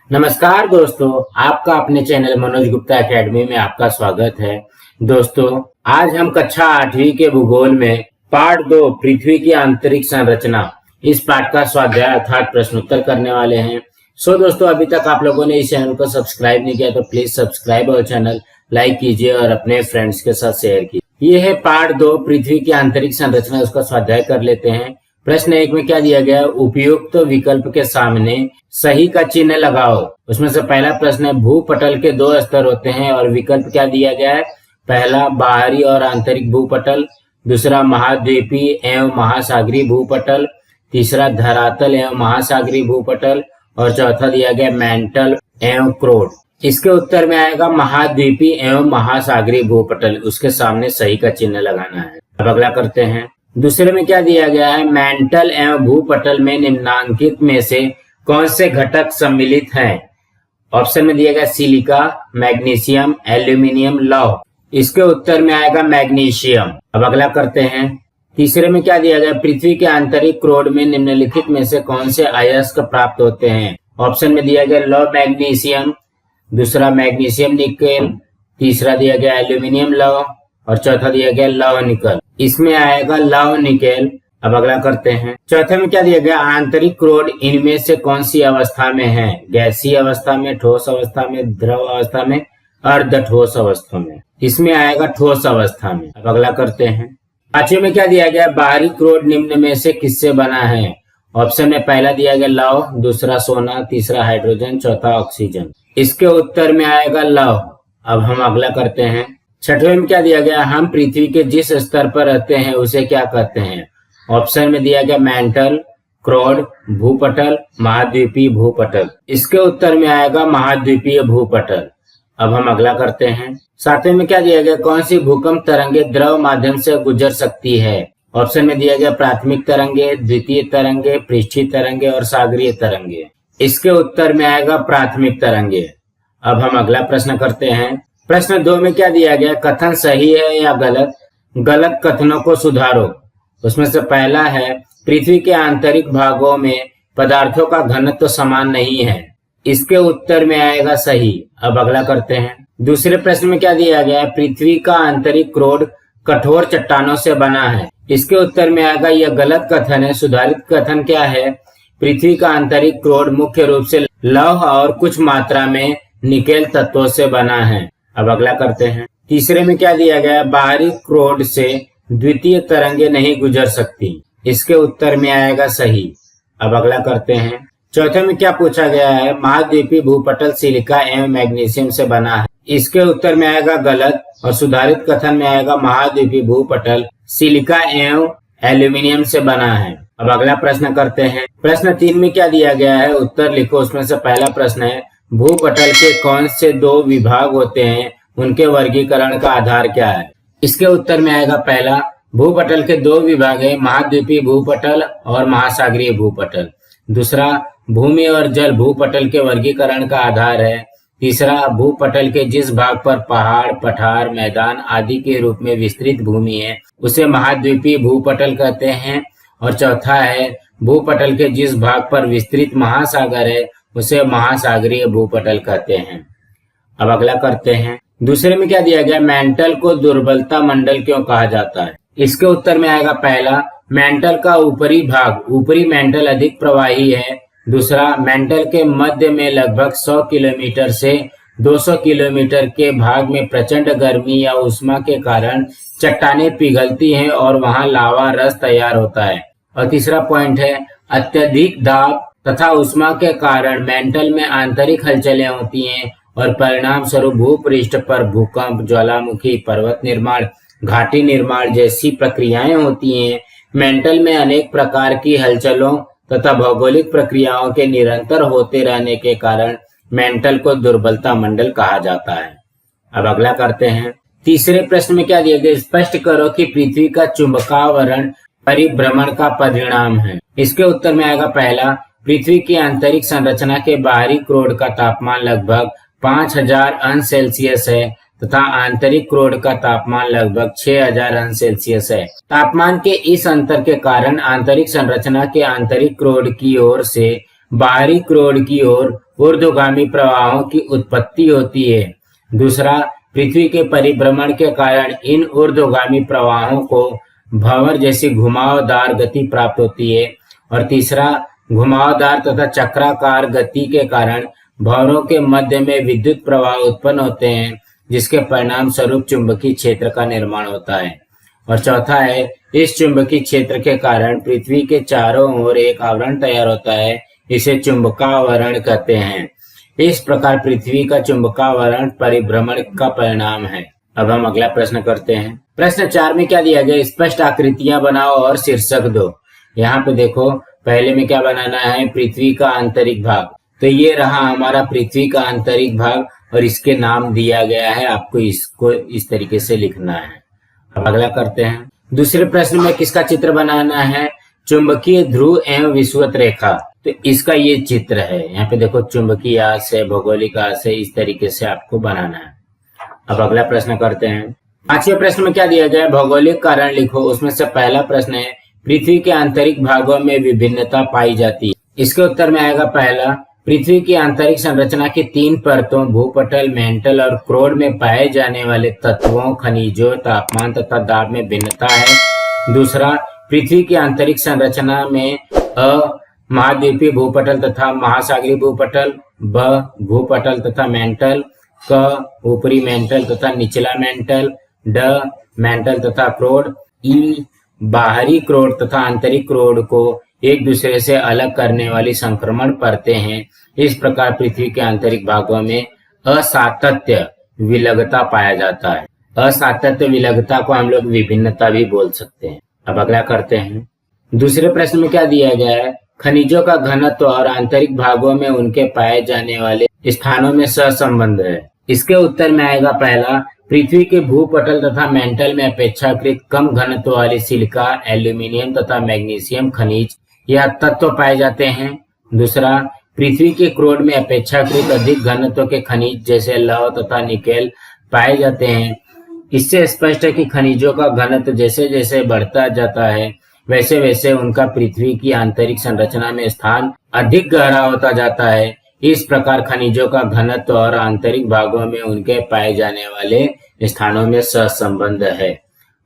नमस्कार दोस्तों, आपका अपने चैनल मनोज गुप्ता एकेडमी में आपका स्वागत है। दोस्तों, आज हम कक्षा 8वीं के भूगोल में पार्ट 2 पृथ्वी की आंतरिक संरचना इस पाठ का स्वाध्याय अर्थात प्रश्नोत्तर करने वाले हैं। दोस्तों, अभी तक आप लोगों ने इस चैनल को सब्सक्राइब नहीं किया तो प्लीज सब्सक्राइब और चैनल लाइक कीजिए और अपने फ्रेंड्स के साथ शेयर कीजिए। ये है पार्ट 2 पृथ्वी की आंतरिक संरचना, उसका स्वाध्याय कर लेते हैं। प्रश्न 1 में क्या दिया गया है? उपयुक्त विकल्प के सामने सही का चिन्ह लगाओ। उसमें से पहला प्रश्न है, भूपटल के 2 स्तर होते हैं और विकल्प क्या दिया गया है? पहला बाहरी और आंतरिक भूपटल, दूसरा महाद्वीपीय एवं महासागरीय भूपटल, तीसरा धरातल एवं महासागरीय भूपटल और चौथा दिया गया मैंटल एवं क्रोड। इसके उत्तर में आएगा महाद्वीपीय एवं महासागरीय भूपटल, उसके सामने सही का चिन्ह लगाना है। अब अगला करते हैं। दूसरे में क्या दिया गया है? मैंटल एवं भूपटल में निम्नांकित में से कौन से घटक सम्मिलित हैं? ऑप्शन में दिया गया सिलिका, मैग्नीशियम, एल्यूमिनियम, लौह। इसके उत्तर में आएगा मैग्नीशियम। अब अगला करते हैं। तीसरे में क्या दिया गया? पृथ्वी के आंतरिक क्रोड में निम्नलिखित में से कौन से अयस्क प्राप्त होते हैं? ऑप्शन में दिया गया लौह मैग्नीशियम, दूसरा मैग्नीशियम निकेल, तीसरा दिया गया एल्यूमिनियम लौह और चौथा दिया गया लौह निकल। इसमें आएगा लौह निकेल। अब अगला करते हैं। चौथे में क्या दिया गया? आंतरिक क्रोड इनमें से कौन सी अवस्था में है? गैसीय अवस्था में, ठोस अवस्था में, द्रव अवस्था में, अर्ध ठोस अवस्था में। इसमें आएगा ठोस अवस्था में। अब अगला करते हैं। पांचवें में क्या दिया गया? बाहरी क्रोड निम्न में से किससे बना है? ऑप्शन में पहला दिया गया लौह, दूसरा सोना, तीसरा हाइड्रोजन, चौथा ऑक्सीजन। इसके उत्तर में आएगा लौह। अब हम अगला करते हैं। छठवें में क्या दिया गया? हम पृथ्वी के जिस स्तर पर रहते हैं उसे क्या कहते हैं? ऑप्शन में दिया गया मैंटल, क्रोड, भूपटल, महाद्वीपीय भूपटल। इसके उत्तर में आएगा महाद्वीपीय भूपटल। अब हम अगला करते हैं। सातवें में क्या दिया गया? कौन सी भूकंप तरंगे द्रव माध्यम से गुजर सकती है? ऑप्शन में दिया गया प्राथमिक तरंगे, द्वितीय तरंगे, पृष्ठीय तरंगे और सागरीय तरंगे। इसके उत्तर में आएगा प्राथमिक तरंगे। अब हम अगला प्रश्न करते हैं। प्रश्न 2 में क्या दिया गया? कथन सही है या गलत? गलत कथनों को सुधारो। उसमें से पहला है, पृथ्वी के आंतरिक भागों में पदार्थों का घनत्व तो समान नहीं है। इसके उत्तर में आएगा सही। अब अगला करते हैं। दूसरे प्रश्न में क्या दिया गया है? पृथ्वी का आंतरिक क्रोड कठोर चट्टानों से बना है। इसके उत्तर में आएगा यह गलत कथन है। सुधारित कथन क्या है? पृथ्वी का आंतरिक क्रोड मुख्य रूप से लौह और कुछ मात्रा में निकेल तत्वों से बना है। अब अगला करते हैं। तीसरे में क्या दिया गया? बाहरी क्रोड से द्वितीय तरंगे नहीं गुजर सकती। इसके उत्तर में आएगा सही। अब अगला करते हैं। चौथे में क्या पूछा गया है? महाद्वीपीय भूपटल सिलिका एवं मैग्नीशियम से बना है। इसके उत्तर में आएगा गलत और सुधारित कथन में आएगा महाद्वीपीय भूपटल सिलिका एवं एल्यूमिनियम से बना है। अब अगला प्रश्न करते हैं। प्रश्न 3 में क्या दिया गया है? उत्तर लिखो। उसमें से पहला प्रश्न है, भूपटल के कौन से 2 विभाग होते हैं? उनके वर्गीकरण का आधार क्या है? इसके उत्तर में आएगा पहला, भूपटल के 2 विभाग है, महाद्वीपीय भूपटल और महासागरीय भूपटल। दूसरा, भूमि और जल भूपटल के वर्गीकरण का आधार है। तीसरा, भूपटल के जिस भाग पर पहाड़, पठार, मैदान आदि के रूप में विस्तृत भूमि है उसे महाद्वीपीय भूपटल कहते हैं। और चौथा है, भूपटल के जिस भाग पर विस्तृत महासागर है उसे महासागरीय भूपटल कहते हैं। अब अगला करते हैं। दूसरे में क्या दिया गया? मेंटल को दुर्बलता मंडल क्यों कहा जाता है? इसके उत्तर में आएगा पहला, मेंटल का ऊपरी भाग, ऊपरी मेंटल अधिक प्रवाही है। दूसरा, मेंटल के मध्य में लगभग 100 किलोमीटर से 200 किलोमीटर के भाग में प्रचंड गर्मी या उष्मा के कारण चट्टानें पिघलती हैं और वहां लावा रस तैयार होता है। और तीसरा पॉइंट है, अत्यधिक दाब तथा उष्मा के कारण मेंटल में आंतरिक हलचलें होती हैं और परिणाम स्वरूप भूपृष्ठ पर भूकंप, ज्वालामुखी, पर्वत निर्माण, घाटी निर्माण जैसी प्रक्रियाएं होती हैं। मेंटल में अनेक प्रकार की हलचलों तथा भौगोलिक प्रक्रियाओं के निरंतर होते रहने के कारण मेंटल को दुर्बलता मंडल कहा जाता है। अब अगला करते हैं। तीसरे प्रश्न में क्या दिया गया? स्पष्ट करो कि पृथ्वी का चुंबकावरण परिभ्रमण का परिणाम है। इसके उत्तर में आएगा पहला, पृथ्वी की आंतरिक संरचना के बाहरी क्रोड का तापमान लगभग 5000 अंश सेल्सियस है तथा आंतरिक क्रोड का तापमान लगभग 6000 अंश सेल्सियस है। तापमान के इस अंतर के कारण आंतरिक संरचना के आंतरिक क्रोड की ओर से बाहरी क्रोड की ओर ऊर्ध्वगामी प्रवाहों की उत्पत्ति होती है। दूसरा, पृथ्वी के परिभ्रमण के कारण इन ऊर्ध्वगामी प्रवाहों को भंवर जैसी घुमावदार गति प्राप्त होती है। और तीसरा, घुमावदार तथा चक्राकार गति के कारण भंवरों के मध्य में विद्युत प्रवाह उत्पन्न होते हैं, जिसके परिणाम स्वरूप चुंबकीय क्षेत्र का निर्माण होता है। और चौथा है, इस चुंबकीय क्षेत्र के कारण पृथ्वी के चारों ओर एक आवरण तैयार होता है, इसे चुंबकावरण कहते हैं। इस प्रकार पृथ्वी का चुंबकावरण परिभ्रमण का परिणाम है। अब हम अगला प्रश्न करते हैं। प्रश्न 4 में क्या दिया गया? स्पष्ट आकृतियां बनाओ और शीर्षक दो। यहाँ पे देखो, पहले में क्या बनाना है? पृथ्वी का आंतरिक भाग। तो ये रहा हमारा पृथ्वी का आंतरिक भाग और इसके नाम दिया गया है। आपको इसको इस तरीके से लिखना है। अब अगला करते हैं। दूसरे प्रश्न में किसका चित्र बनाना है? चुंबकीय ध्रुव एवं विषुवत रेखा। तो इसका ये चित्र है। यहाँ पे देखो, चुंबकीय आस है, भौगोलिक आस है, इस तरीके से आपको बनाना है। अब अगला प्रश्न करते हैं। 5वें प्रश्न में क्या दिया गया है? भौगोलिक कारण लिखो। उसमें से पहला प्रश्न है, पृथ्वी के आंतरिक भागों में विभिन्नता पाई जाती है। इसके उत्तर में आएगा पहला, पृथ्वी की आंतरिक संरचना की 3 परतों भूपटल, मेंटल और क्रोड में पाए जाने वाले तत्वों, खनिजों, तापमान तथा दाब में भिन्नता है। दूसरा, पृथ्वी की आंतरिक संरचना में अ महाद्वीपीय भूपटल तथा महासागरीय भूपटल, ब भूपटल तथा मेंटल, क ऊपरी मेंटल तथा निचला मेंटल, ड मेंटल तथा क्रोड, ई बाहरी क्रोड तथा आंतरिक क्रोड को एक दूसरे से अलग करने वाली संक्रमण परतें हैं। इस प्रकार पृथ्वी के आंतरिक भागों में असातत्य विलगता पाया जाता है। असातत्य विलगता को हम लोग विभिन्नता भी बोल सकते हैं। अब अगला करते हैं। दूसरे प्रश्न में क्या दिया गया है? खनिजों का घनत्व और आंतरिक भागों में उनके पाए जाने वाले स्थानों में सहसंबंध है। इसके उत्तर में आएगा पहला, पृथ्वी के भूपटल तथा मेंटल में अपेक्षाकृत कम घनत्व वाली सिलिका, एल्यूमिनियम तथा मैग्नीशियम खनिज या तत्व पाए जाते हैं। दूसरा, पृथ्वी के क्रोड में अपेक्षाकृत अधिक घनत्व के खनिज जैसे लौह तथा निकेल पाए जाते हैं। इससे स्पष्ट है कि खनिजों का घनत्व जैसे जैसे बढ़ता जाता है, वैसे वैसे उनका पृथ्वी की आंतरिक संरचना में स्थान अधिक गहरा होता जाता है। इस प्रकार खनिजों का घनत्व और आंतरिक भागों में उनके पाए जाने वाले स्थानों में सहसंबंध है।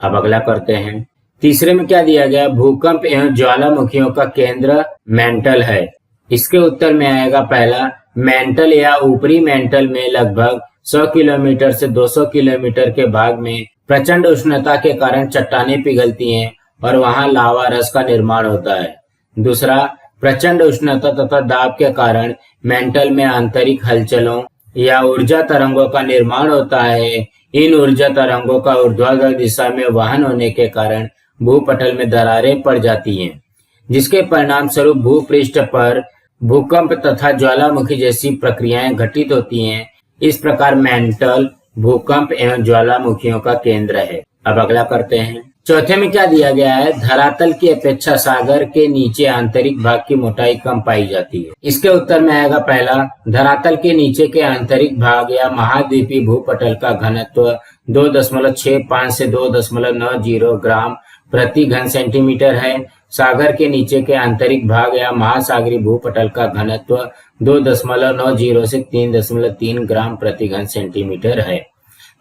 अब अगला करते हैं। तीसरे में क्या दिया गया? भूकंप एवं ज्वालामुखियों का केंद्र मेंटल है। इसके उत्तर में आएगा पहला, मेंटल या ऊपरी मेंटल में लगभग 100 किलोमीटर से 200 किलोमीटर के भाग में प्रचंड उष्णता के कारण चट्टानें पिघलती हैं और वहां लावा रस का निर्माण होता है। दूसरा, प्रचंड उष्णता तथा दाब के कारण मेंटल में आंतरिक हलचलों या ऊर्जा तरंगों का निर्माण होता है। इन ऊर्जा तरंगों का ऊर्ध्वाधर दिशा में वहन होने के कारण भूपटल में दरारें पड़ जाती हैं, जिसके परिणाम स्वरूप भूपृष्ठ पर भूकंप तथा ज्वालामुखी जैसी प्रक्रियाएं घटित होती हैं। इस प्रकार मेंटल भूकंप एवं ज्वालामुखियों का केंद्र है। अब अगला करते हैं। चौथे में क्या दिया गया है? धरातल की अपेक्षा सागर के नीचे आंतरिक भाग की मोटाई कम पाई जाती है। इसके उत्तर में आएगा पहला, धरातल के नीचे के आंतरिक भाग या महाद्वीपीय भूपटल का घनत्व 2.65 से 2.90 ग्राम प्रति घन सेंटीमीटर है। सागर के नीचे के आंतरिक भाग या महासागरीय भूपटल का घनत्व 2.90 से 3.3 ग्राम प्रति घन सेंटीमीटर है।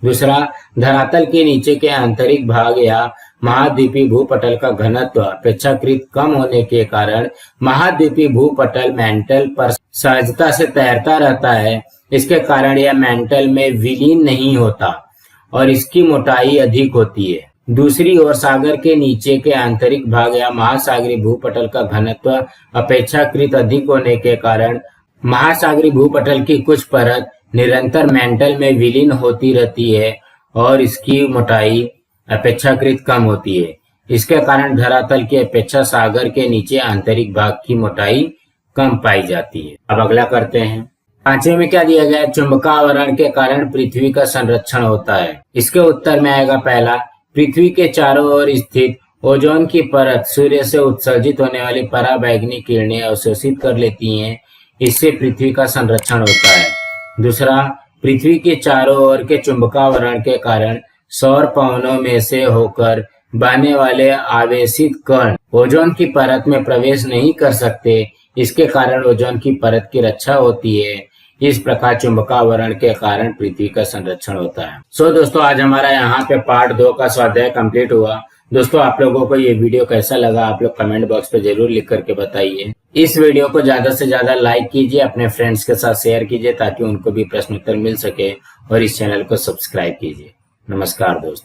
दूसरा, धरातल के नीचे के आंतरिक भाग या महाद्वीपीय भूपटल का घनत्व अपेक्षाकृत कम होने के कारण महाद्वीपीय भूपटल मेंटल पर सहजता से तैरता रहता है। इसके कारण यह मेंटल में विलीन नहीं होता और इसकी मोटाई अधिक होती है। दूसरी ओर सागर के नीचे के आंतरिक भाग या महासागरीय भूपटल का घनत्व अपेक्षाकृत अधिक होने के कारण महासागरीय भूपटल की कुछ परत निरंतर मेंटल में विलीन होती रहती है और इसकी मोटाई अपेक्षाकृत कम होती है। इसके कारण धरातल की अपेक्षा सागर के नीचे आंतरिक भाग की मोटाई कम पाई जाती है। अब अगला करते हैं। पांचवें में क्या दिया गया है? चुंबकावरण के कारण पृथ्वी का संरक्षण होता है। इसके उत्तर में आएगा पहला, पृथ्वी के चारों ओर स्थित ओजोन की परत सूर्य से उत्सर्जित होने वाली पराबैंगनी किरणें अवशोषित कर लेती हैं। इससे पृथ्वी का संरक्षण होता है। दूसरा, पृथ्वी के चारों ओर के चुंबकावरण के कारण सौर पवनों में से होकर बहने वाले आवेशित कण ओजोन की परत में प्रवेश नहीं कर सकते। इसके कारण ओजोन की परत की रक्षा होती है। इस प्रकार चुंबकावरण के कारण पृथ्वी का संरक्षण होता है। सो दोस्तों, आज हमारा यहाँ पे पार्ट 2 का स्वाध्याय कंप्लीट हुआ। दोस्तों, आप लोगों को ये वीडियो कैसा लगा आप लोग कमेंट बॉक्स पे जरूर लिख करके बताइए। इस वीडियो को ज्यादा से ज्यादा लाइक कीजिए, अपने फ्रेंड्स के साथ शेयर कीजिए ताकि उनको भी प्रश्न उत्तर मिल सके, और इस चैनल को सब्सक्राइब कीजिए। नमस्कार दोस्तों।